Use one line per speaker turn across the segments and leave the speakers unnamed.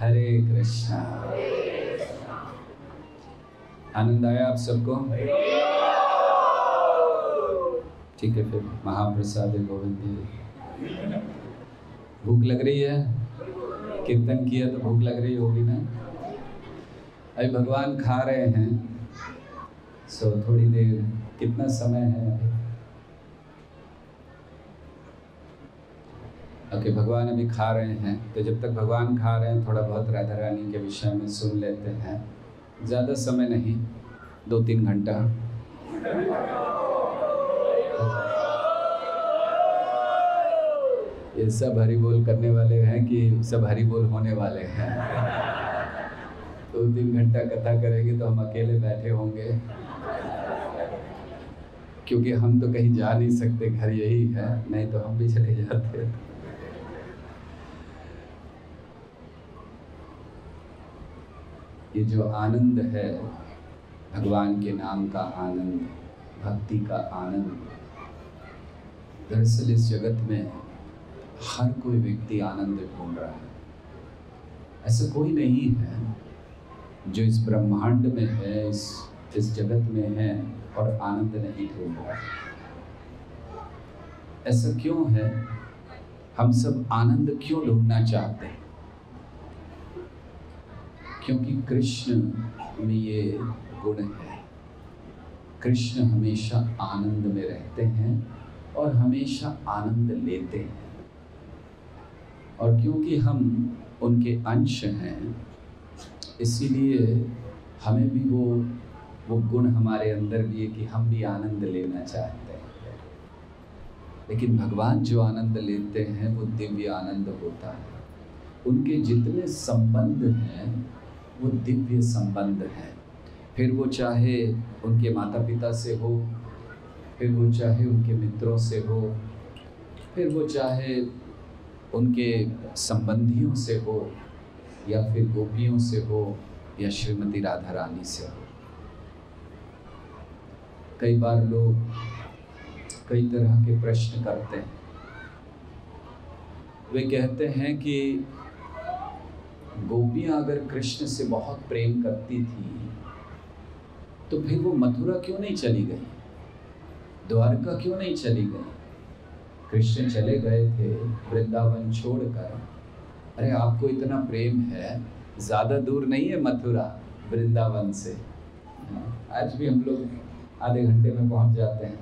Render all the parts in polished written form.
हरे कृष्णा। आनंद आया आप सबको? ठीक है, फिर महाप्रसाद गोविंद जी। भूख लग रही है? कीर्तन किया तो भूख लग रही होगी ना? अभी भगवान खा रहे हैं, सो थोड़ी देर, कितना समय है अभी? ओके, भगवान अभी खा रहे हैं, तो जब तक भगवान खा रहे हैं थोड़ा बहुत राधा रानी के विषय में सुन लेते हैं। ज़्यादा समय नहीं, 2-3 घंटा। ये सब हरि बोल करने वाले हैं कि सब हरि बोल होने वाले हैं? 2-3 घंटा कथा करेंगे तो हम अकेले बैठे होंगे, क्योंकि हम तो कहीं जा नहीं सकते, घर यही है, नहीं तो हम भी चले जाते। ये जो आनंद है, भगवान के नाम का आनंद, भक्ति का आनंद, दरअसल इस जगत में हर कोई व्यक्ति आनंद ढूंढ रहा है। ऐसा कोई नहीं है जो इस ब्रह्मांड में है, इस जगत में है और आनंद नहीं ढूंढ रहा है। ऐसा क्यों है? हम सब आनंद क्यों ढूंढना चाहते हैं? क्योंकि कृष्ण में ये गुण है। कृष्ण हमेशा आनंद में रहते हैं और हमेशा आनंद लेते हैं, और क्योंकि हम उनके अंश हैं, इसीलिए हमें भी वो गुण हमारे अंदर भी है कि हम भी आनंद लेना चाहते हैं। लेकिन भगवान जो आनंद लेते हैं वो दिव्य आनंद होता है। उनके जितने संबंध हैं वो दिव्य संबंध है। फिर वो चाहे उनके माता पिता से हो, फिर वो चाहे उनके मित्रों से हो, फिर वो चाहे उनके संबंधियों से हो, या फिर गोपियों से हो, या श्रीमती राधा रानी से हो। कई बार लोग कई तरह के प्रश्न करते हैं। वे कहते हैं कि गोपियां अगर कृष्ण से बहुत प्रेम करती थी तो फिर वो मथुरा क्यों नहीं चली गई, द्वारका क्यों नहीं चली गई? कृष्ण चले गए थे वृंदावन छोड़कर। अरे आपको इतना प्रेम है, ज़्यादा दूर नहीं है मथुरा वृंदावन से। आज भी हम लोग आधे घंटे में पहुंच जाते हैं,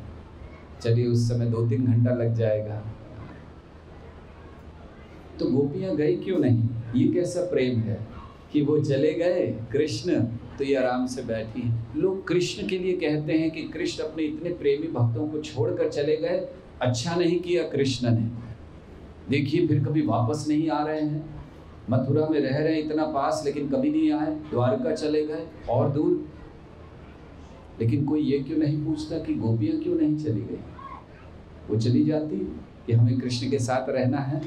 चलिए उस समय 2-3 घंटा लग जाएगा। तो गोपियां गई क्यों नहीं? ये कैसा प्रेम है कि वो चले गए कृष्ण तो ये आराम से बैठी। लोग कृष्ण के लिए कहते हैं कि कृष्ण अपने इतने प्रेमी भक्तों को छोड़कर चले गए, अच्छा नहीं किया कृष्ण ने। देखिए फिर कभी वापस नहीं आ रहे हैं, मथुरा में रह रहे हैं इतना पास, लेकिन कभी नहीं आए, द्वारका चले गए और दूर। लेकिन कोई ये क्यों नहीं पूछता कि गोपियां क्यों नहीं चली गई? वो चली जाती कि हमें कृष्ण के साथ रहना है,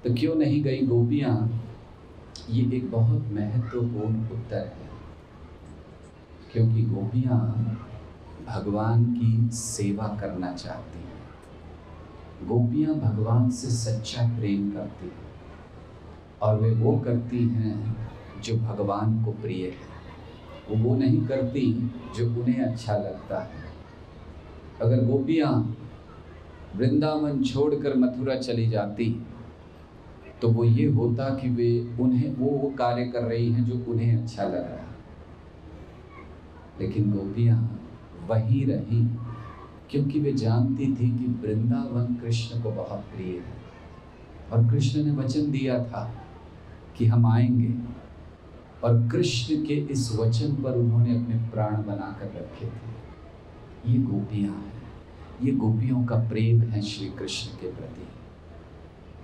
तो क्यों नहीं गई गोपियां? ये एक बहुत महत्वपूर्ण उत्तर है, क्योंकि गोपियां भगवान की सेवा करना चाहती हैं। गोपियां भगवान से सच्चा प्रेम करती हैं, और वे वो करती हैं जो भगवान को प्रिय है। वो नहीं करती जो उन्हें अच्छा लगता है। अगर गोपियां वृंदावन छोड़कर मथुरा चली जाती तो वो ये होता कि वो कार्य कर रही हैं जो उन्हें अच्छा लग रहा है। लेकिन गोपियां वहीं रहीं क्योंकि वे जानती थी कि वृंदावन कृष्ण को बहुत प्रिय है, और कृष्ण ने वचन दिया था कि हम आएंगे, और कृष्ण के इस वचन पर उन्होंने अपने प्राण बनाकर रखे थे। ये गोपियां हैं, ये गोपियों का प्रेम है श्री कृष्ण के प्रति।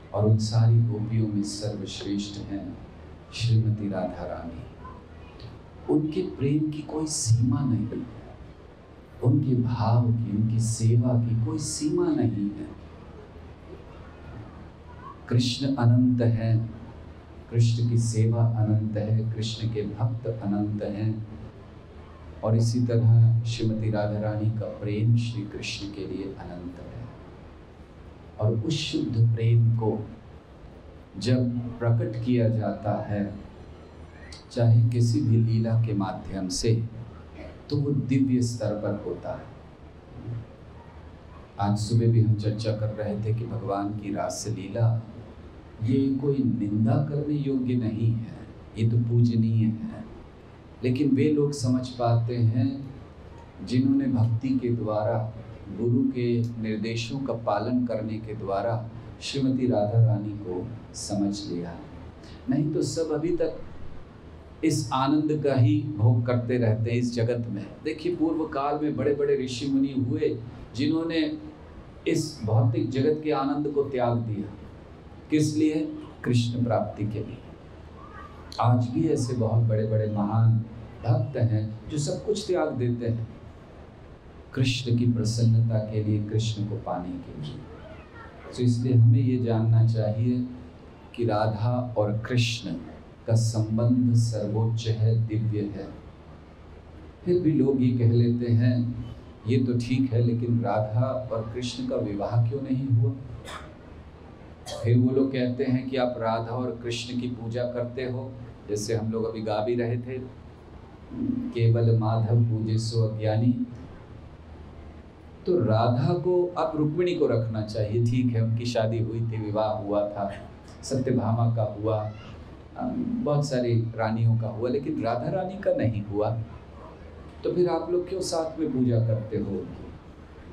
और उन सारी गोपियों में सर्वश्रेष्ठ हैं श्रीमती राधा रानी। उनके प्रेम की कोई सीमा नहीं है, उनके भाव की, उनकी सेवा की कोई सीमा नहीं है। कृष्ण अनंत है, कृष्ण की सेवा अनंत है, कृष्ण के भक्त अनंत हैं, और इसी तरह श्रीमती राधा रानी का प्रेम श्री कृष्ण के लिए अनंत है। और उस शुद्ध प्रेम को जब प्रकट किया जाता है, चाहे किसी भी लीला के माध्यम से, तो वो दिव्य स्तर पर होता है। आज सुबह भी हम चर्चा कर रहे थे कि भगवान की रास लीला ये कोई निंदा करने योग्य नहीं है, ये तो पूजनीय है। लेकिन वे लोग समझ पाते हैं जिन्होंने भक्ति के द्वारा, गुरु के निर्देशों का पालन करने के द्वारा श्रीमती राधा रानी को समझ लिया। नहीं तो सब अभी तक इस आनंद का ही भोग करते रहते हैं इस जगत में। देखिए, पूर्व काल में बड़े बड़े ऋषि मुनि हुए जिन्होंने इस भौतिक जगत के आनंद को त्याग दिया। किस लिए? कृष्ण प्राप्ति के लिए। आज भी ऐसे बहुत बड़े बड़े महान भक्त हैं जो सब कुछ त्याग देते हैं कृष्ण की प्रसन्नता के लिए, कृष्ण को पाने के लिए। तो इसलिए हमें ये जानना चाहिए कि राधा और कृष्ण का संबंध सर्वोच्च है, दिव्य है। फिर भी लोग ये कह लेते हैं ये तो ठीक है, लेकिन राधा और कृष्ण का विवाह क्यों नहीं हुआ? फिर वो लोग कहते हैं कि आप राधा और कृष्ण की पूजा करते हो, जैसे हम लोग अभी गा भी रहे थे, केवल माधव पूजे सो अज्ञानी। तो राधा को आप रुक्मिणी को रखना चाहिए, ठीक है, उनकी शादी हुई थी, विवाह हुआ था, सत्यभामा का हुआ, बहुत सारी रानियों का हुआ, लेकिन राधा रानी का नहीं हुआ। तो फिर आप लोग क्यों साथ में पूजा करते हो?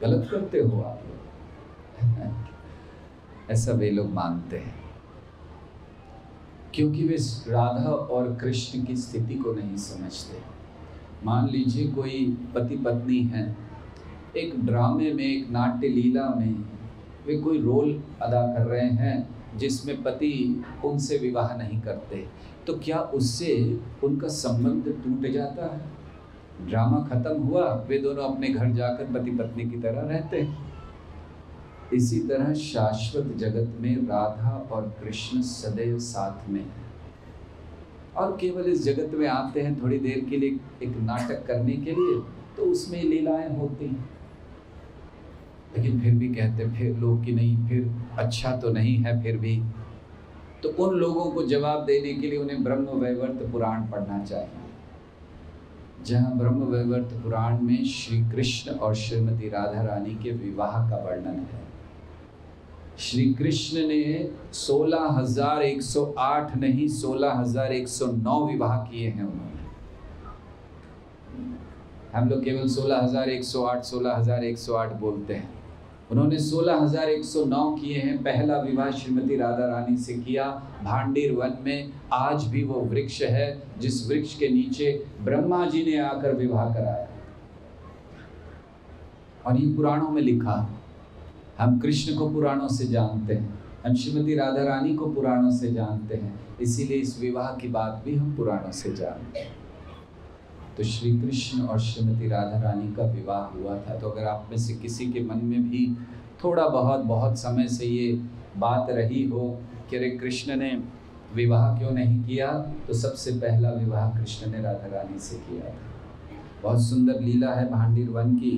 गलत करते हो आप लोग। ऐसा वे लोग मानते हैं, क्योंकि वे राधा और कृष्ण की स्थिति को नहीं समझते। मान लीजिए कोई पति पत्नी हैं, एक ड्रामे में, एक नाट्य लीला में वे कोई रोल अदा कर रहे हैं जिसमें पति उनसे विवाह नहीं करते, तो क्या उससे उनका संबंध टूट जाता है? ड्रामा खत्म हुआ, वे दोनों अपने घर जाकर पति पत्नी की तरह रहते हैं। इसी तरह शाश्वत जगत में राधा और कृष्ण सदैव साथ में हैं, और केवल इस जगत में आते हैं थोड़ी देर के लिए एक नाटक करने के लिए, तो उसमें लीलाएं होती हैं। लेकिन फिर भी कहते फिर लोग कि नहीं, फिर अच्छा तो नहीं है। फिर भी तो उन लोगों को जवाब देने के लिए उन्हें ब्रह्म वैवर्त पुराण पढ़ना चाहिए, जहाँ ब्रह्म वैवर्त पुराण में श्री कृष्ण और श्रीमती राधा रानी के विवाह का वर्णन है। श्री कृष्ण ने 16,108 नहीं, 16,109 विवाह किए हैं उन्होंने। हम लोग केवल 16,108 16,108 बोलते हैं, उन्होंने 16,109 किए हैं। पहला विवाह श्रीमती राधा रानी से किया भांडीर वन में। आज भी वो वृक्ष है जिस वृक्ष के नीचे ब्रह्मा जी ने आकर विवाह कराया, और ये पुराणों में लिखा। हम कृष्ण को पुराणों से जानते हैं, हम श्रीमती राधा रानी को पुराणों से जानते हैं, इसीलिए इस विवाह की बात भी हम पुराणों से जानते हैं। तो श्री कृष्ण और श्रीमती राधा रानी का विवाह हुआ था। तो अगर आप में से किसी के मन में भी थोड़ा बहुत समय से ये बात रही हो कि अरे कृष्ण ने विवाह क्यों नहीं किया, तो सबसे पहला विवाह कृष्ण ने राधा रानी से किया था। बहुत सुंदर लीला है भांडीर वन की,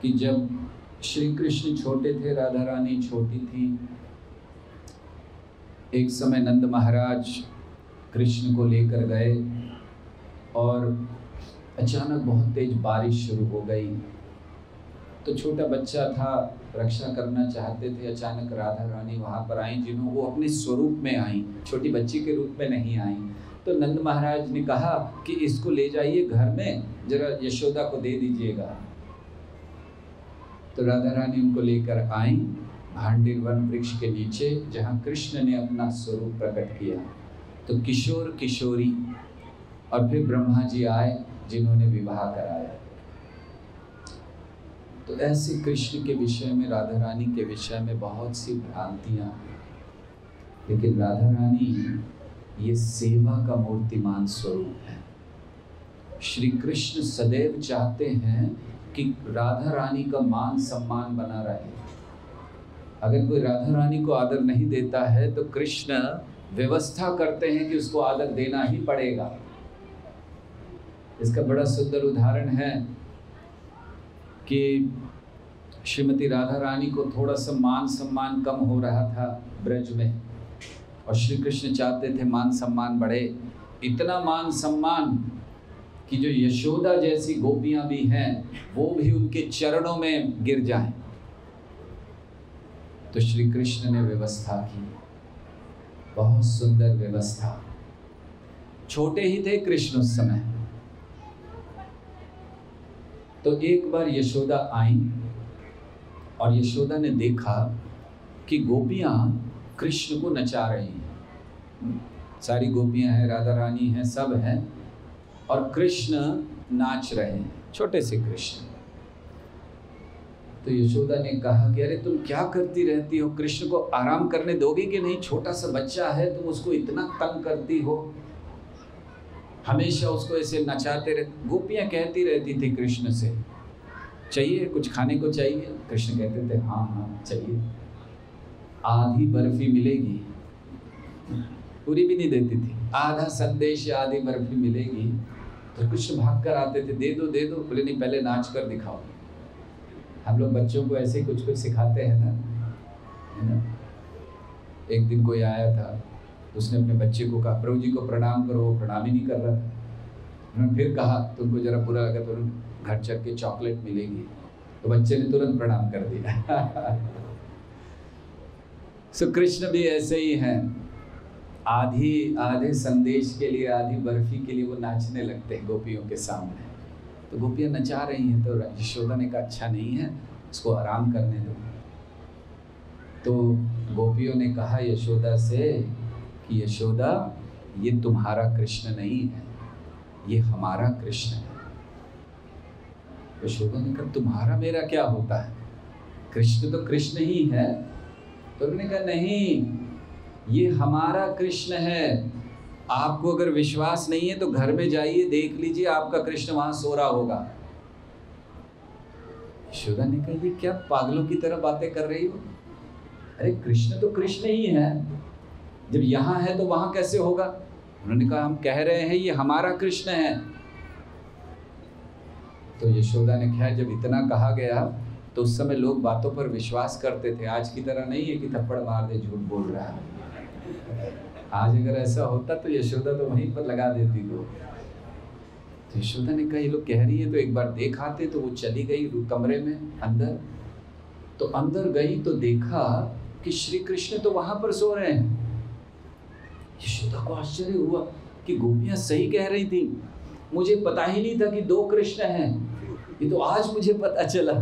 कि जब श्री कृष्ण छोटे थे, राधा रानी छोटी थी। एक समय नंद महाराज कृष्ण को लेकर गए और अचानक बहुत तेज बारिश शुरू हो गई। तो छोटा बच्चा था, रक्षा करना चाहते थे। अचानक राधा रानी वहाँ पर आई, जिन्हों वो अपने स्वरूप में आई, छोटी बच्ची के रूप में नहीं आई। तो नंद महाराज ने कहा कि इसको ले जाइए घर में, जरा यशोदा को दे दीजिएगा। तो राधा रानी उनको लेकर आई भांडीर वन वृक्ष के नीचे, जहाँ कृष्ण ने अपना स्वरूप प्रकट किया। तो किशोर किशोरी और फिर ब्रह्मा जी आए जिन्होंने विवाह कराया। तो ऐसे कृष्ण के विषय में, राधा रानी के विषय में बहुत सी भ्रांतियां हैं, लेकिन राधा रानी ये सेवा का मूर्तिमान स्वरूप है। श्री कृष्ण सदैव चाहते हैं कि राधा रानी का मान सम्मान बना रहे। अगर कोई राधा रानी को आदर नहीं देता है तो कृष्ण व्यवस्था करते हैं कि उसको आदर देना ही पड़ेगा। इसका बड़ा सुंदर उदाहरण है कि श्रीमती राधा रानी को थोड़ा सा मान सम्मान कम हो रहा था ब्रज में, और श्री कृष्ण चाहते थे मान सम्मान बढ़े, इतना मान सम्मान कि जो यशोदा जैसी गोपियां भी हैं वो भी उनके चरणों में गिर जाएं। तो श्री कृष्ण ने व्यवस्था की, बहुत सुंदर व्यवस्था। छोटे ही थे कृष्ण उस समय। तो एक बार यशोदा आई और यशोदा ने देखा कि गोपियां कृष्ण को नचा रही हैं। सारी गोपियां हैं, राधा रानी हैं, सब हैं और कृष्ण नाच रहे हैं, छोटे से कृष्ण। तो यशोदा ने कहा कि अरे तुम क्या करती रहती हो, कृष्ण को आराम करने दोगे कि नहीं? छोटा सा बच्चा है, तुम उसको इतना तंग करती हो, हमेशा उसको ऐसे नचाते रहे। गोपियां कहती रहती थी कृष्ण से, चाहिए कुछ खाने को चाहिए? कृष्ण कहते थे हाँ हाँ चाहिए। आधी बर्फी मिलेगी, पूरी भी नहीं देती थी, आधा संदेश या आधी बर्फी मिलेगी। तो कृष्ण भाग कर आते थे, दे दो दे दो। बोले नहीं, पहले नाच कर दिखाओ। हम लोग बच्चों को ऐसे कुछ कुछ सिखाते हैं ना, है ना। एक दिन कोई आया था, उसने अपने बच्चे को कहा प्रभु जी को प्रणाम करो, वो प्रणाम ही नहीं कर रहा था। उन्होंने फिर कहा तुमको जरा बुरा लगा तो घर चल के चॉकलेट मिलेगी, तो बच्चे ने तुरंत प्रणाम कर दिया। सो कृष्ण भी ऐसे ही हैं, आधे संदेश के लिए, आधी बर्फी के लिए वो नाचने लगते हैं गोपियों के सामने। तो गोपियां नचा रही हैं, तो यशोदा ने कहा अच्छा नहीं है, उसको आराम करने दो। तो गोपियों ने कहा यशोदा से कि यशोदा ये तुम्हारा कृष्ण नहीं है, ये हमारा कृष्ण है। यशोदा ने कहा तुम्हारा मेरा क्या होता है, कृष्ण तो कृष्ण ही है। तो उन्होंने कहा नहीं, ये हमारा कृष्ण है। आपको अगर विश्वास नहीं है तो घर में जाइए, देख लीजिए, आपका कृष्ण वहां सो रहा होगा। यशोदा ने कहा ये क्या पागलों की तरह बातें कर रही हो? अरे कृष्ण तो कृष्ण ही है, जब यहाँ है तो वहां कैसे होगा? उन्होंने कहा हम कह रहे हैं ये हमारा कृष्ण है। तो यशोदा ने खैर जब इतना कहा गया तो उस समय लोग बातों पर विश्वास करते थे, आज की तरह नहीं है कि थप्पड़ मार दे झूठ बोल रहा है। आज अगर ऐसा होता तो यशोदा तो वहीं पर लगा देती को। तो यशोदा ने कहा ये लोग कह रही है तो एक बार देख आते। तो वो चली गई कमरे में अंदर। तो अंदर गई तो देखा कि श्री कृष्ण तो वहां पर सो रहे हैं। यशोदा को आश्चर्य हुआ कि गोपियां सही कह रही थी, मुझे पता ही नहीं था कि दो कृष्ण हैं, ये तो आज मुझे पता चला।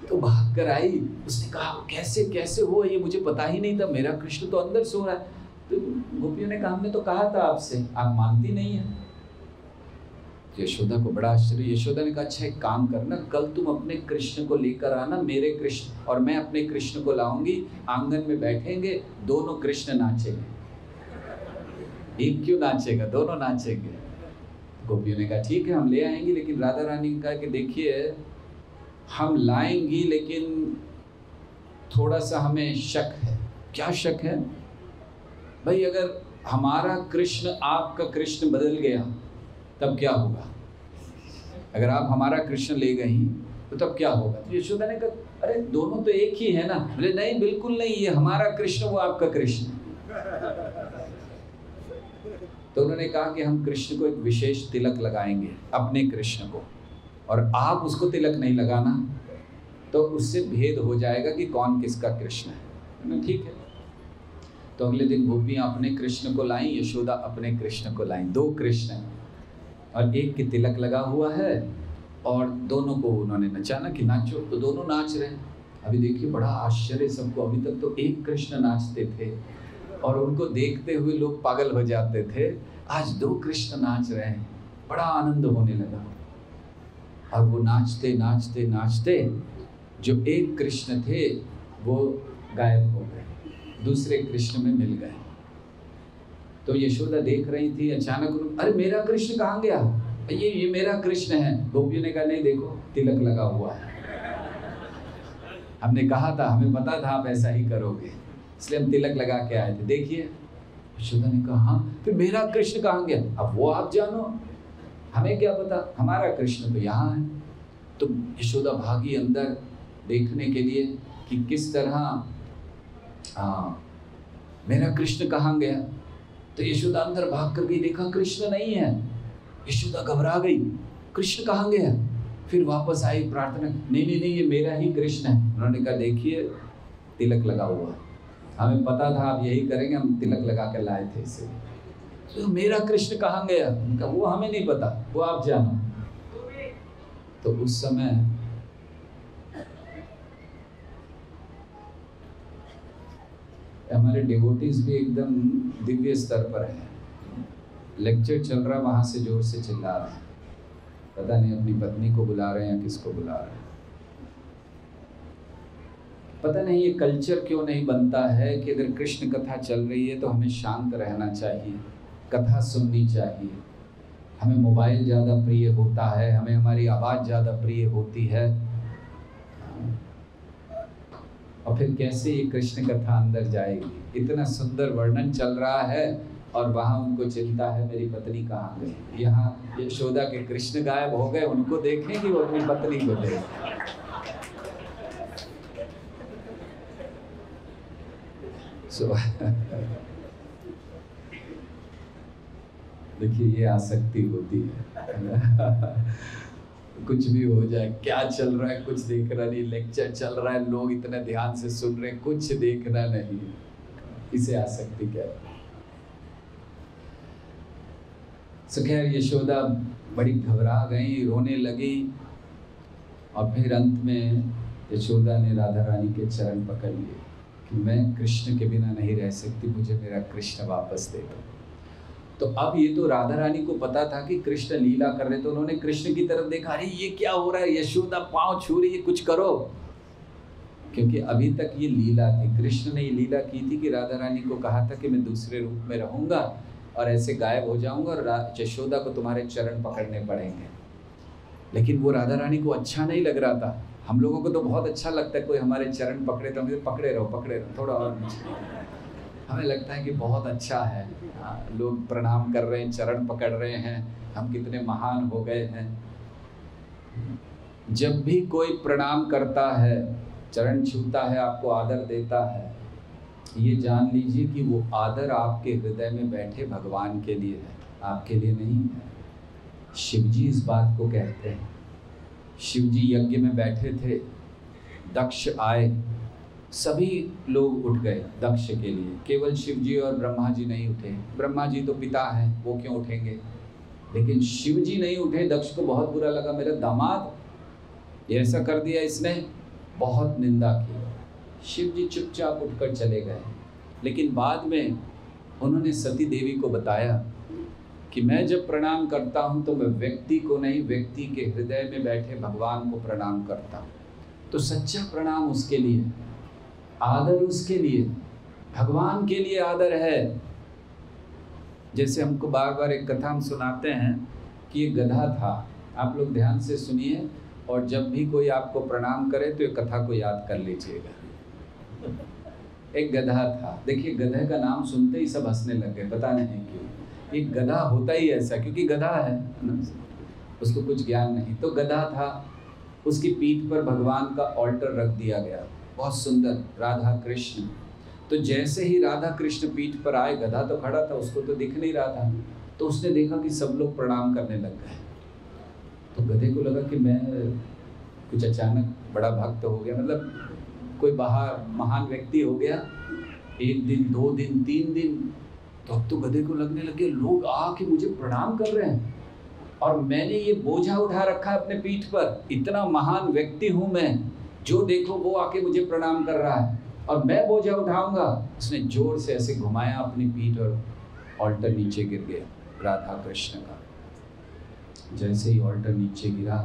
तो भाग कर आई, उसने कहा कैसे कैसे हुआ, ये मुझे पता ही नहीं था, मेरा कृष्ण तो अंदर सो रहा है। तो गोपियों ने कहा हमने तो कहा था आपसे, आप मानती नहीं है। यशोदा को बड़ा आश्चर्य। यशोदा ने कहा अच्छा एक काम करना, कल तुम अपने कृष्ण को लेकर आना, मेरे कृष्ण और मैं अपने कृष्ण को लाऊंगी, आंगन में बैठेंगे, दोनों कृष्ण नाचेंगे। एक क्यों नाचेगा, दोनों नाचेंगे। गोपियों ने कहा ठीक है हम ले आएंगे, लेकिन राधा रानी ने कहा कि देखिए हम लाएंगी लेकिन थोड़ा सा हमें शक है। क्या शक है भाई? अगर हमारा कृष्ण आपका कृष्ण बदल गया तब क्या होगा? अगर आप हमारा कृष्ण ले गई तो तब क्या होगा? तो यशोदा ने कहा अरे दोनों तो एक ही है ना। बोले नहीं बिल्कुल नहीं, ये हमारा कृष्ण वो आपका कृष्ण। तो उन्होंने कहा कि हम कृष्ण को एक विशेष तिलक लगाएंगे, अपने कृष्ण को, और आप उसको तिलक नहीं लगाना, तो उससे भेद हो जाएगा कि कौन किसका कृष्ण है। ठीक है। तो अगले दिन गोपियां अपने कृष्ण को लाई, यशोदा अपने कृष्ण को लाई। दो कृष्ण हैं और एक के तिलक लगा हुआ है और दोनों को उन्होंने नचाना कि नाचो। तो दोनों नाच रहे हैं। अभी देखिए बड़ा आश्चर्य सबको, अभी तक तो एक कृष्ण नाचते थे और उनको देखते हुए लोग पागल हो जाते थे, आज दो कृष्ण नाच रहे हैं, बड़ा आनंद होने लगा। और वो नाचते नाचते नाचते जो एक कृष्ण थे वो गायब हो गए, दूसरे कृष्ण में मिल गए। तो यशोदा देख रही थी, अचानक अरे मेरा कृष्ण कहाँ गया? ये मेरा कृष्ण है। गोपियों ने कहा नहीं देखो तिलक लगा हुआ है, हमने कहा था, हमें पता था आप ऐसा ही करोगे, इसलिए हम तिलक लगा के आए थे, देखिए। यशोदा ने कहा हाँ फिर मेरा कृष्ण कहाँ गया? अब वो आप जानो, हमें क्या पता, हमारा कृष्ण तो यहाँ है। तो यशोदा भागी अंदर देखने के लिए कि किस तरह मेरा कृष्ण कहाँ गया? तो यशोदा अंदर भाग कर गई, देखा कृष्ण नहीं है। यशोदा घबरा गई, कृष्ण कहाँ गया? फिर वापस आई, प्रार्थना, नहीं नहीं नहीं, ये मेरा ही कृष्ण है। उन्होंने कहा देखिए तिलक लगा हुआ है, हमें पता था आप यही करेंगे, हम तिलक लगा कर लाए थे इसे। तो मेरा कृष्ण कहाँ गया? उनका वो हमें नहीं पता, वो आप जानो। तो उस समय हमारे डिवोटीज भी एकदम दिव्य स्तर पर हैं। लेक्चर चल रहा, वहां से जोर से चिल्ला रहे हैं, पता नहीं अपनी पत्नी को बुला रहे हैं या किसको बुला रहे हैं। पता नहीं ये कल्चर क्यों नहीं बनता है कि अगर कृष्ण कथा चल रही है तो हमें शांत रहना चाहिए, कथा सुननी चाहिए। हमें मोबाइल ज़्यादा प्रिय होता है, हमें हमारी आवाज़ ज़्यादा प्रिय होती है। और फिर कैसे ये कृष्ण कथा अंदर जाएगी? इतना सुंदर वर्णन चल रहा है और वहाँ उनको चिंता है मेरी पत्नी कहाँ गई। यहाँ यशोदा के कृष्ण गायब हो गए, उनको देखें कि वो अपनी पत्नी को देखें। देखिए ये आसक्ति होती है। कुछ भी हो जाए, क्या चल रहा है कुछ देखना नहीं, लेक्चर चल रहा है लोग इतने ध्यान से सुन रहे, कुछ देखना नहीं, इसे आसक्ति कहते हैं। खैर यशोदा बड़ी घबरा गई, रोने लगी और फिर अंत में यशोदा ने राधा रानी के चरण पकड़ लिए कि मैं कृष्ण के बिना नहीं रह सकती, मुझे मेरा कृष्ण वापस दे दो। तो अब ये तो राधा रानी को पता था कि कृष्ण लीला कर रहे, तो उन्होंने कृष्ण की तरफ देखा, अरे ये क्या हो रहा है, यशोदा पांव छू रही है, कुछ करो। क्योंकि अभी तक ये लीला थी, कृष्ण ने ये लीला की थी कि राधा रानी को कहा था कि मैं दूसरे रूप में रहूंगा और ऐसे गायब हो जाऊंगा और यशोदा को तुम्हारे चरण पकड़ने पड़ेंगे। लेकिन वो राधा रानी को अच्छा नहीं लग रहा था। हम लोगों को तो बहुत अच्छा लगता है कोई हमारे चरण पकड़े तो हम पकड़े रहो थोड़ा और नीचे। हमें लगता है कि बहुत अच्छा है, लोग प्रणाम कर रहे हैं, चरण पकड़ रहे हैं, हम कितने महान हो गए हैं। जब भी कोई प्रणाम करता है, चरण छूता है, आपको आदर देता है, ये जान लीजिए कि वो आदर आपके हृदय में बैठे भगवान के लिए है, आपके लिए नहीं है। शिवजी इस बात को कहते हैं। शिवजी यज्ञ में बैठे थे, दक्ष आए, सभी लोग उठ गए दक्ष के लिए, केवल शिवजी और ब्रह्मा जी नहीं उठे। ब्रह्मा जी तो पिता हैं, वो क्यों उठेंगे, लेकिन शिवजी नहीं उठे। दक्ष को बहुत बुरा लगा, मेरा दामाद ये ऐसा कर दिया इसने, बहुत निंदा की। शिवजी चुपचाप उठकर चले गए। लेकिन बाद में उन्होंने सती देवी को बताया कि मैं जब प्रणाम करता हूँ तो मैं व्यक्ति को नहीं, व्यक्ति के हृदय में बैठे भगवान को प्रणाम करता हूँ। तो सच्चा प्रणाम उसके लिए, आदर उसके लिए, भगवान के लिए आदर है। जैसे हमको बार बार एक कथा हम सुनाते हैं कि ये गधा था, आप लोग ध्यान से सुनिए और जब भी कोई आपको प्रणाम करे तो ये कथा को याद कर लीजिएगा। एक गधा था, देखिए गधे का नाम सुनते ही सब हंसने लग गए, पता नहीं क्यों। एक गधा होता ही ऐसा, क्योंकि गधा है ना, उसको कुछ ज्ञान नहीं। तो गधा था, उसकी पीठ पर भगवान का ऑल्टर रख दिया गया, बहुत सुंदर, राधा कृष्ण। तो जैसे ही राधा कृष्ण पीठ पर आए, गधा तो खड़ा था, उसको तो दिख नहीं रहा था, तो उसने देखा कि सब लोग प्रणाम करने लग गए। तो गधे को लगा कि मैं कुछ अचानक बड़ा भक्त हो गया, मतलब कोई बाहर महान व्यक्ति हो गया। एक दिन, 2 दिन, 3 दिन, तो अब तो गधे को लगने लगे लोग आके मुझे प्रणाम कर रहे हैं और मैंने ये बोझा उठा रखा है अपने पीठ पर, इतना महान व्यक्ति हूँ मैं, जो देखो वो आके मुझे प्रणाम कर रहा है और मैं बोझा उठाऊंगा। उसने जोर से ऐसे घुमाया अपनी पीठ और ऑल्टर नीचे गिर गया राधा कृष्ण का। जैसे ही ऑल्टर नीचे गिरा,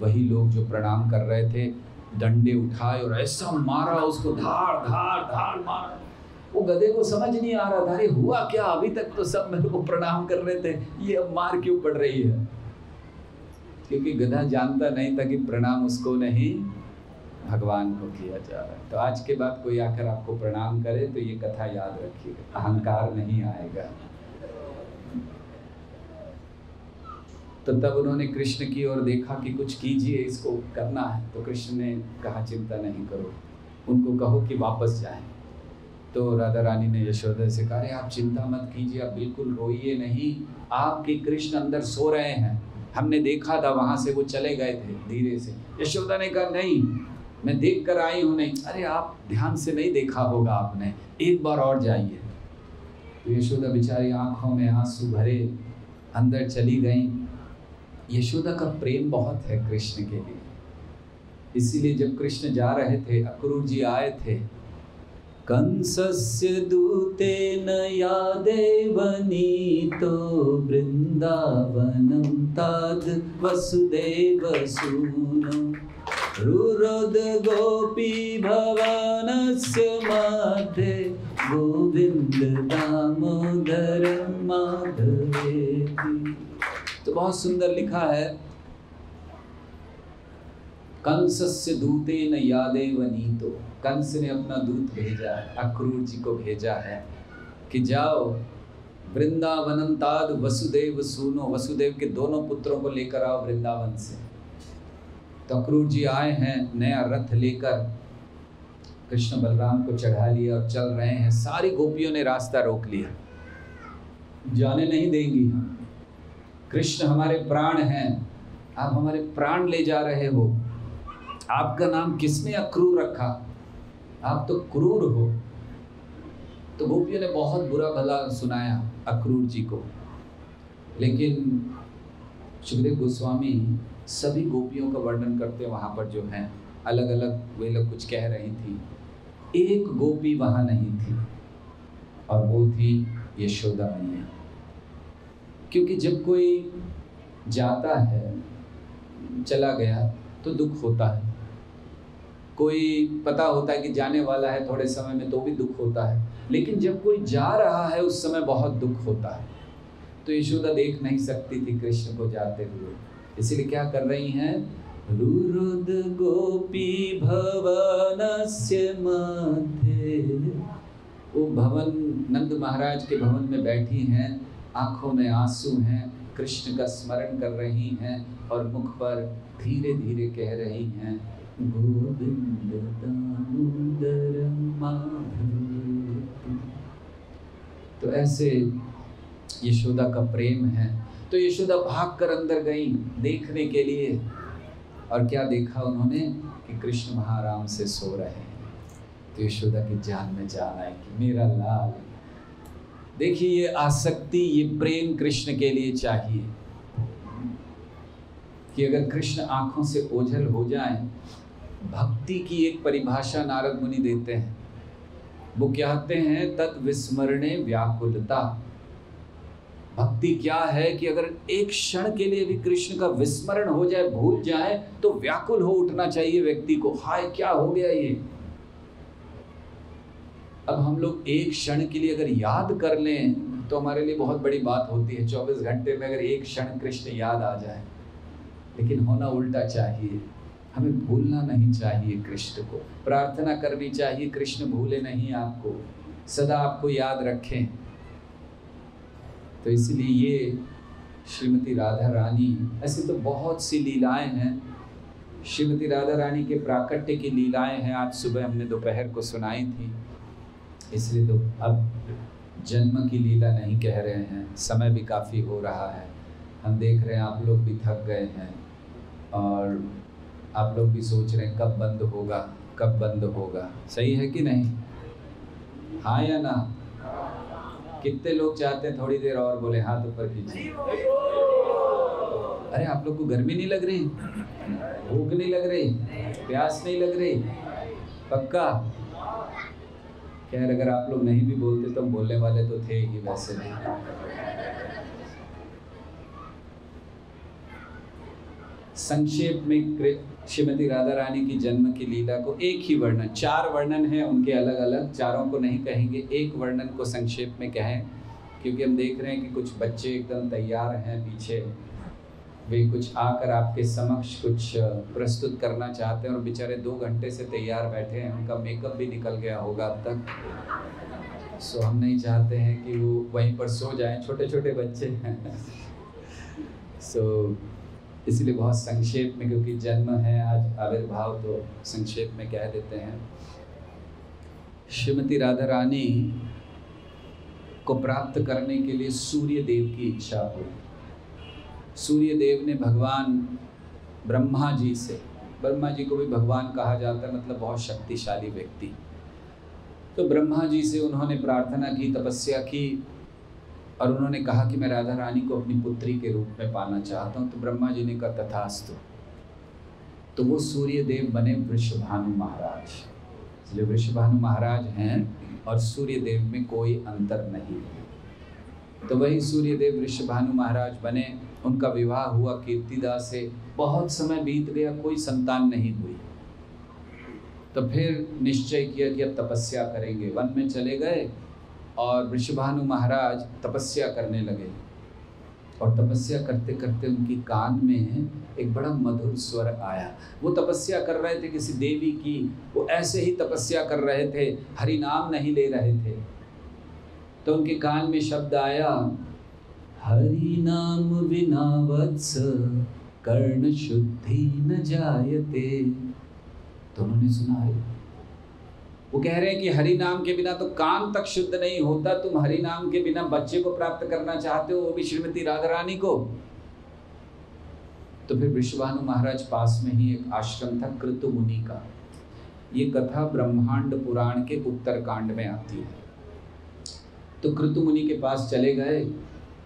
वही लोग जो प्रणाम कर रहे थे डंडे उठाए और ऐसा मारा उसको, धार धार धार मारा। वो गधे को समझ नहीं आ रहा था, अरे हुआ क्या, अभी तक तो सब मेरे को प्रणाम कर रहे थे, ये अब मार क्यों पड़ रही है। क्योंकि गधा जानता नहीं था कि प्रणाम उसको नहीं, भगवान को किया जा रहा है। तो आज के बाद कोई आकर आपको प्रणाम करे तो ये कथा याद रखिएगा, अहंकार नहीं आएगा। तो तब उन्होंने कृष्ण की ओर देखा कि कुछ कीजिए, इसको करना है। तो कृष्ण ने कहा चिंता नहीं करो, उनको कहो कि वापस जाएं। तो राधा रानी ने यशोदा से कहा, अरे आप चिंता मत कीजिए, आप बिल्कुल रोइए नहीं, आपके कृष्ण अंदर सो रहे हैं, हमने देखा था, वहाँ से वो चले गए थे धीरे से। यशोदा ने कहा, नहीं मैं देख कर आई हूँ। नहीं, अरे आप ध्यान से नहीं देखा होगा आपने, एक बार और जाइए। तो यशोदा बेचारी आंखों में आंसू भरे अंदर चली गई। यशोदा का प्रेम बहुत है कृष्ण के लिए, इसीलिए जब कृष्ण जा रहे थे, अक्रूर जी आए थे। कंसस्य दूतेन यादेव नीतो वृंदावनं ताद वसुदेव सूनो रुरोद गोपी भवनस्य मध्ये गोविंद दामोदर माधवेति। तो बहुत सुंदर लिखा है, कंसस्य दूतेन यादेव नीतो, कंस ने अपना दूत भेजा है, अक्रूर जी को भेजा है कि जाओ वृंदावनं ताद वसुदेव सूनो, वसुदेव के दोनों पुत्रों को लेकर आओ वृंदावन से। तो अक्रूर जी आए हैं नया रथ लेकर, कृष्ण बलराम को चढ़ा लिया और चल रहे हैं। सारी गोपियों ने रास्ता रोक लिया, जाने नहीं देंगी, कृष्ण हमारे प्राण हैं, आप हमारे प्राण ले जा रहे हो, आपका नाम किसने अक्रूर रखा, आप तो क्रूर हो। तो गोपियों ने बहुत बुरा भला सुनाया अक्रूर जी को, लेकिन सुखदेव गोस्वामी सभी गोपियों का वर्णन करते वहाँ पर जो हैं, अलग अलग वे लोग कुछ कह रही थी, एक गोपी वहाँ नहीं थी और वो थी यशोदा मैया। क्योंकि जब कोई जाता है, चला गया तो दुख होता है, कोई पता होता है कि जाने वाला है थोड़े समय में तो भी दुख होता है, लेकिन जब कोई जा रहा है उस समय बहुत दुख होता है। तो यशोदा देख नहीं सकती थी कृष्ण को जाते हुए, इसीलिए क्या कर रही हैं, रुरुद गोपी भवनस्य मध्ये, वो भवन नंद महाराज के भवन में बैठी हैं, आंखों में आंसू हैं, कृष्ण का स्मरण कर रही हैं और मुख पर धीरे धीरे कह रही हैं, गोविंद दामोदर माधवेति। तो ऐसे यशोदा का प्रेम है। तो यशोदा भागकर अंदर गई देखने के लिए, और क्या देखा उन्होंने कि कृष्ण महाराम से सो रहे हैं। तो यशोदा की जान में जान आई कि मेरा लाल। देखिए ये आसक्ति, ये प्रेम कृष्ण के लिए चाहिए कि अगर कृष्ण आंखों से ओझल हो जाएं। भक्ति की एक परिभाषा नारद मुनि देते हैं, वो कहते हैं तत् विस्मरणे व्याकुलता। भक्ति क्या है कि अगर एक क्षण के लिए भी कृष्ण का विस्मरण हो जाए, भूल जाए, तो व्याकुल हो उठना चाहिए व्यक्ति को, हाय क्या हो गया ये। अब हम लोग एक क्षण के लिए अगर याद कर लें तो हमारे लिए बहुत बड़ी बात होती है। 24 घंटे में अगर एक क्षण कृष्ण याद आ जाए, लेकिन होना उल्टा चाहिए। हमें भूलना नहीं चाहिए कृष्ण को, प्रार्थना करनी चाहिए कृष्ण भूले नहीं आपको, सदा आपको याद रखें। तो इसलिए ये श्रीमती राधा रानी, ऐसे तो बहुत सी लीलाएं हैं, श्रीमती राधा रानी के प्राकट्य की लीलाएं हैं। आज सुबह हमने दोपहर को सुनाई थी, इसलिए तो अब जन्म की लीला नहीं कह रहे हैं, समय भी काफ़ी हो रहा है। हम देख रहे हैं आप लोग भी थक गए हैं और आप लोग भी सोच रहे हैं कब बंद होगा, कब बंद होगा। सही है कि नहीं? हाँ या ना? कितने लोग चाहते हैं थोड़ी देर और? बोले हाथ ऊपर कीजिए। अरे आप लोग को गर्मी नहीं लग रही, भूख नहीं लग रही, प्यास नहीं लग रही? पक्का? खैर अगर आप लोग नहीं भी बोलते तो हम बोलने वाले तो थे ही वैसे नहीं। संक्षेप में श्रीमती राधा रानी की जन्म की लीला को एक ही वर्णन, 4 वर्णन है उनके अलग अलग, चारों को नहीं कहेंगे, एक वर्णन को संक्षेप में कहें, क्योंकि हम देख रहे हैं कि कुछ बच्चे एकदम तैयार हैं पीछे, वे कुछ आकर आपके समक्ष कुछ प्रस्तुत करना चाहते हैं और बेचारे 2 घंटे से तैयार बैठे हैं, उनका मेकअप भी निकल गया होगा अब तक। सो हम नहीं चाहते हैं कि वो वहीं पर सो जाएं, छोटे छोटे बच्चे हैं। सो इसलिए बहुत संक्षेप में, क्योंकि जन्म है आज, आविर्भाव, तो संक्षेप में कह देते हैं। श्रीमती राधा रानी को प्राप्त करने के लिए सूर्य देव की इच्छा हुई। सूर्य देव ने भगवान ब्रह्मा जी से, ब्रह्मा जी को भी भगवान कहा जाता है, मतलब बहुत शक्तिशाली व्यक्ति, तो ब्रह्मा जी से उन्होंने प्रार्थना की, तपस्या की और उन्होंने कहा कि मैं राधा रानी को अपनी पुत्री के रूप में पाना चाहता हूँ। तो ब्रह्मा जी ने कहा तथास्तु। तो वो सूर्य देव बने वृषभानु महाराज। इसलिए वृषभानु महाराज हैं और सूर्य देव में कोई अंतर नहीं है। तो वही सूर्य देव वृषभानु महाराज बने। उनका विवाह हुआ कीर्तिदा से। बहुत समय बीत गया, कोई संतान नहीं हुई। तो फिर निश्चय किया कि अब तपस्या करेंगे। वन में चले गए और वृषभानु महाराज तपस्या करने लगे। और तपस्या करते करते उनकी कान में एक बड़ा मधुर स्वर आया। वो तपस्या कर रहे थे किसी देवी की, वो ऐसे ही तपस्या कर रहे थे, हरि नाम नहीं ले रहे थे। तो उनके कान में शब्द आया, हरि नाम विना वत्स कर्ण शुद्धि न जायते। तो उन्होंने सुना है, वो कह रहे हैं कि हरि नाम के बिना तो कान तक शुद्ध नहीं होता, तुम हरि नाम के बिना बच्चे को प्राप्त करना चाहते हो, वो भी श्रीमती राधा रानी को। तो फिर वृषभानु महाराज पास में ही एक आश्रम था कृतु मुनि का। ये कथा ब्रह्मांड पुराण के उत्तरकांड में आती है। तो कृतु मुनि के पास चले गए।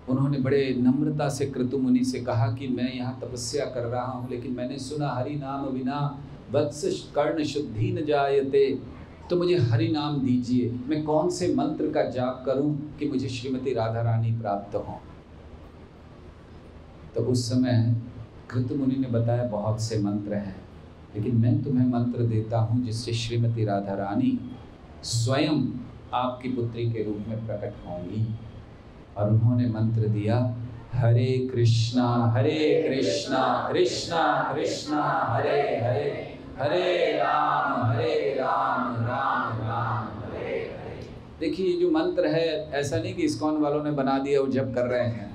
उन्होंने बड़े नम्रता से कृतु मुनि से कहा कि मैं यहाँ तपस्या कर रहा हूँ, लेकिन मैंने सुना हरि नाम बिना वत्स कर्ण शुद्धि न जायते, तो मुझे हरि नाम दीजिए। मैं कौन से मंत्र का जाप करूं कि मुझे श्रीमती राधा रानी प्राप्त हो। तो उस समय कृतु मुनि ने बताया बहुत से मंत्र हैं, लेकिन मैं तुम्हें मंत्र देता हूं जिससे श्रीमती राधा रानी स्वयं आपकी पुत्री के रूप में प्रकट होंगी। और उन्होंने मंत्र दिया, हरे कृष्णा कृष्णा कृष्णा हरे हरे, हरे राम राम राम हरे हरे। देखिए ये जो मंत्र है, ऐसा नहीं कि इस्कॉन वालों ने बना दिया और जप कर रहे हैं,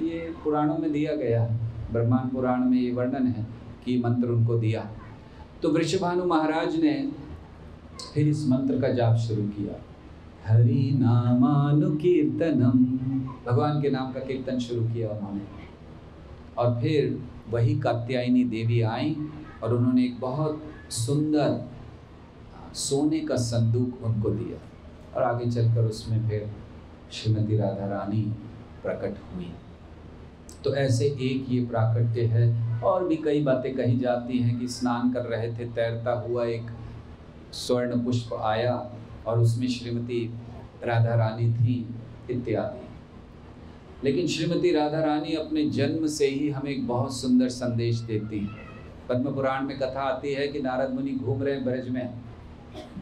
ये पुराणों में दिया गया है। ब्रह्मांड पुराण में ये वर्णन है कि मंत्र उनको दिया। तो वृषभानु महाराज ने फिर इस मंत्र का जाप शुरू किया, हरि नामानुकीर्तनम, भगवान के नाम का कीर्तन शुरू किया उन्होंने। और फिर वही कात्यायनी देवी आई और उन्होंने एक बहुत सुंदर सोने का संदूक उनको दिया और आगे चलकर उसमें फिर श्रीमती राधा रानी प्रकट हुई। तो ऐसे एक ये प्राकट्य है। और भी कई बातें कही जाती हैं कि स्नान कर रहे थे, तैरता हुआ एक स्वर्ण पुष्प आया और उसमें श्रीमती राधा रानी थी इत्यादि। लेकिन श्रीमती राधा रानी अपने जन्म से ही हमें एक बहुत सुंदर संदेश देती हैं। पद्म पुराण में कथा आती है कि नारद मुनि घूम रहे हैं ब्रज में,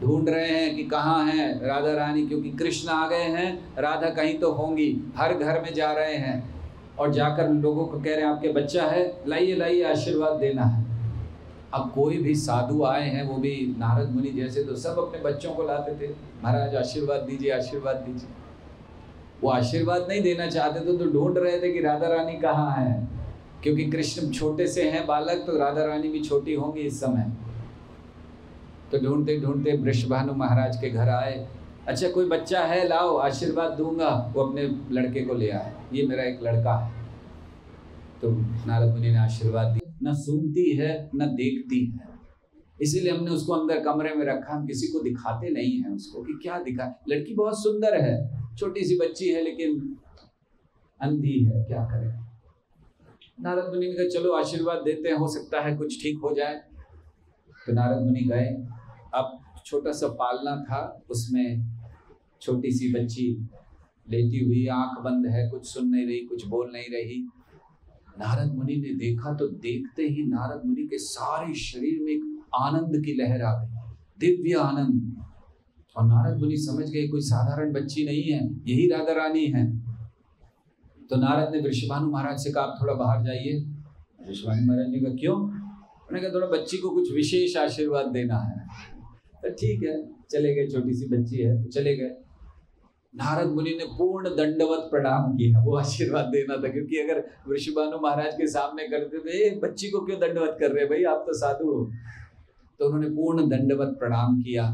ढूंढ रहे हैं कि कहाँ हैं राधा रानी, क्योंकि कृष्ण आ गए हैं, राधा कहीं तो होंगी। हर घर में जा रहे हैं और जाकर लोगों को कह रहे हैं आपके बच्चा है, लाइए लाइए आशीर्वाद देना है। अब कोई भी साधु आए हैं, वो भी नारद मुनि जैसे, तो सब अपने बच्चों को लाते थे, महाराज आशीर्वाद दीजिए आशीर्वाद दीजिए। वो आशीर्वाद नहीं देना चाहते थे, तो ढूंढ रहे थे कि राधा रानी कहाँ है, क्योंकि कृष्ण छोटे से हैं बालक, तो राधा रानी भी छोटी होंगी इस समय। तो ढूंढते ढूंढते वृषभानु महाराज के घर आए। अच्छा कोई बच्चा है, लाओ आशीर्वाद दूंगा। वो अपने लड़के को ले आए, ये मेरा एक लड़का है। तो नारद मुनि ने आशीर्वाद दिया। न सुनती है न देखती है, इसीलिए हमने उसको अंदर कमरे में रखा। हम किसी को दिखाते नहीं हैं उसको कि क्या दिखा। लड़की बहुत सुंदर है, छोटी सी बच्ची है, लेकिन अंधी है, क्या करें। नारद मुनि ने कहा चलो आशीर्वाद देते हैं, हो सकता है कुछ ठीक हो जाए। तो नारद मुनि गए। अब छोटा सा पालना था, उसमें छोटी सी बच्ची लेटी हुई, आंख बंद है, कुछ सुन नहीं रही, कुछ बोल नहीं रही। नारद मुनि ने देखा तो देखते ही नारद मुनि के सारे शरीर में एक आनंद की लहर आ गई, दिव्य आनंद। और नारद मुनि समझ गए कोई साधारण बच्ची नहीं है, यही राधा रानी है। तो नारद ने वृषभानु महाराज से कहा आप थोड़ा बाहर जाइए। वृषभानु महाराज ने कहा क्यों? उन्होंने कहा थोड़ा बच्ची को कुछ विशेष आशीर्वाद देना है। तो ठीक है, चले गए, छोटी सी बच्ची है, चले गए। नारद मुनि ने पूर्ण दंडवत प्रणाम किया, वो आशीर्वाद देना था, क्योंकि अगर वृषभानु महाराज के सामने करते थे बच्ची को क्यों दंडवत कर रहे भाई, आप तो साधु हो। तो उन्होंने पूर्ण दंडवत प्रणाम किया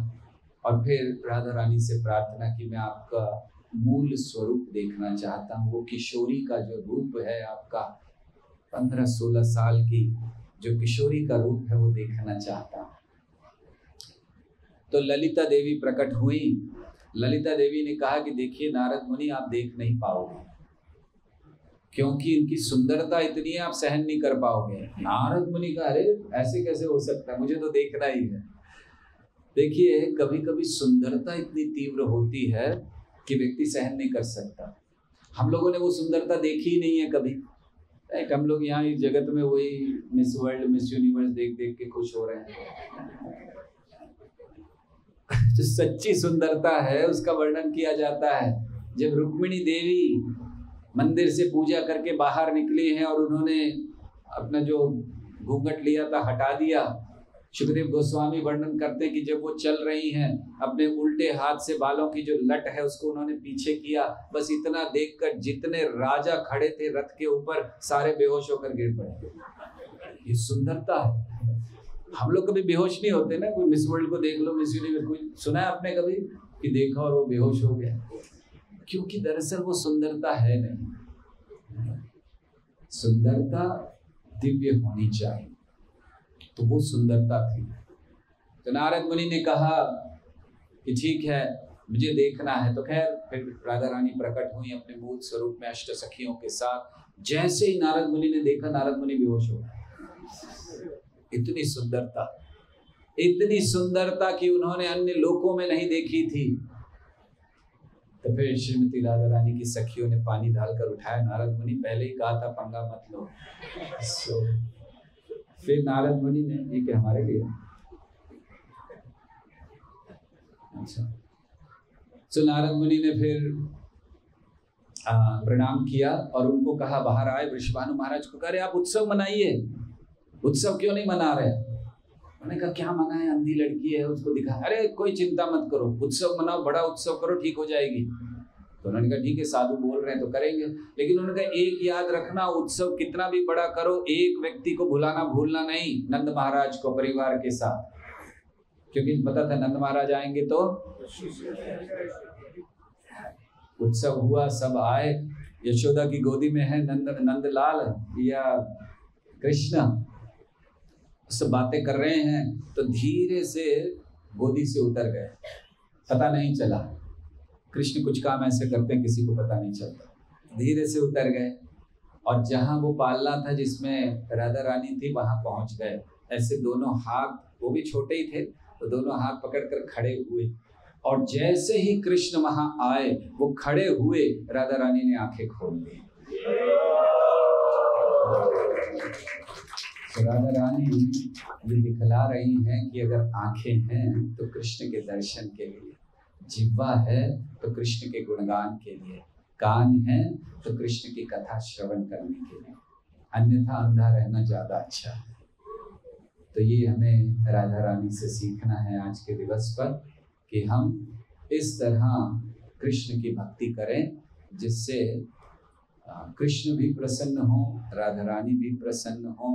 और फिर राधा रानी से प्रार्थना की, मैं आपका मूल स्वरूप देखना चाहता हूँ। वो किशोरी का जो रूप है आपका, 15-16 साल की जो किशोरी का रूप है वो देखना चाहता हूँ। तो ललिता देवी प्रकट हुई। ललिता देवी ने कहा कि देखिए नारद मुनि, आप देख नहीं पाओगे, क्योंकि इनकी सुंदरता इतनी है आप सहन नहीं कर पाओगे। नारद मुनि का, अरे ऐसे कैसे हो सकता है, मुझे तो देखना ही है। देखिए कभी कभी सुंदरता इतनी तीव्र होती है कि व्यक्ति सहन नहीं कर सकता। हम लोगों ने वो सुंदरता देखी ही नहीं है कभी। राइट, हम लोग यहाँ इस जगत में वही मिस वर्ल्ड, मिस यूनिवर्स देख देख के खुश हो रहे हैं। जो सच्ची सुंदरता है उसका वर्णन किया जाता है। जब रुक्मिणी देवी मंदिर से पूजा करके बाहर निकली हैं और उन्होंने अपना जो घूंघट लिया था हटा दिया, सुखदेव गोस्वामी वर्णन करते हैं कि जब वो चल रही हैं, अपने उल्टे हाथ से बालों की जो लट है उसको उन्होंने पीछे किया। बस इतना देखकर जितने राजा खड़े थे रथ के ऊपर सारे बेहोश होकर गिर पड़े। ये सुंदरता है। हम लोग कभी बेहोश नहीं होते ना। कोई मिस वर्ल्ड को देख लो, मिस यूनिवर्स, कोई सुना है आपने कभी कि देखा और वो बेहोश हो गया? क्योंकि दरअसल वो सुंदरता है नहीं। सुंदरता दिव्य होनी चाहिए, तो वो सुंदरता थी। तो नारद मुनि ने कहा कि ठीक है, मुझे देखना है। तो खैर फिर राधा रानी प्रकट हुई अपने मूल स्वरूप में अष्ट सखियों के साथ। जैसे ही नारद मुनि ने देखा, नारद मुनि बेहोश हो गए। इतनी सुंदरता, इतनी सुंदरता कि उन्होंने अन्य लोकों में नहीं देखी थी। तो फिर श्रीमती राधा रानी की सखियों ने पानी डालकर उठाया। नारद मुनि, पहले ही कहा था पंगा मत लो। फिर नारद मुनि ने, ये क्या हमारे लिए, अच्छा, तो नारद मुनि ने फिर प्रणाम किया और उनको कहा, बाहर आए वृषभानु महाराज को कह रहे आप उत्सव मनाइए। उत्सव क्यों नहीं मना रहे? उन्होंने कहा क्या मना है, अंधी लड़की है उसको दिखा। अरे कोई चिंता मत करो, उत्सव मनाओ, बड़ा उत्सव करो, ठीक हो जाएगी। तो उन्होंने कहा ठीक है, साधु बोल रहे हैं तो करेंगे। लेकिन उन्होंने कहा एक याद रखना, उत्सव कितना भी बड़ा करो, एक व्यक्ति को भूलना नहीं, नंद महाराज को परिवार के साथ। क्योंकि पता था नंद महाराज आएंगे तो उत्सव हुआ, सब आए। यशोदा की गोदी में है नंदलाल या कृष्ण, सब बातें कर रहे हैं। तो धीरे से गोदी से उतर गए, पता नहीं चला। कृष्ण कुछ काम ऐसे करते हैं किसी को पता नहीं चलता। धीरे से उतर गए और जहां वो पालना था जिसमें राधा रानी थी वहां पहुंच गए। ऐसे दोनों हाथ, वो भी छोटे ही थे, तो दोनों हाथ पकड़कर खड़े हुए। और जैसे ही कृष्ण वहां आए, वो खड़े हुए, राधा रानी ने आंखें खोल दी। तो राधा रानी ये दिखला रही हैं कि अगर आंखें हैं तो कृष्ण के दर्शन के लिए, जिह्वा है तो कृष्ण के गुणगान के लिए, कान है तो कृष्ण की कथा श्रवण करने के लिए, अन्यथा अंधा रहना ज्यादा अच्छा है। तो ये हमें राधा रानी से सीखना है आज के दिवस पर कि हम इस तरह कृष्ण की भक्ति करें जिससे कृष्ण भी प्रसन्न हो, राधा रानी भी प्रसन्न हो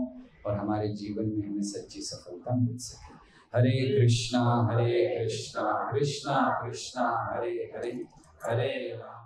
और हमारे जीवन में हमें सच्ची सफलता मिल सके। हरे कृष्णा कृष्णा कृष्णा कृष्णा हरे हरे, हरे राम।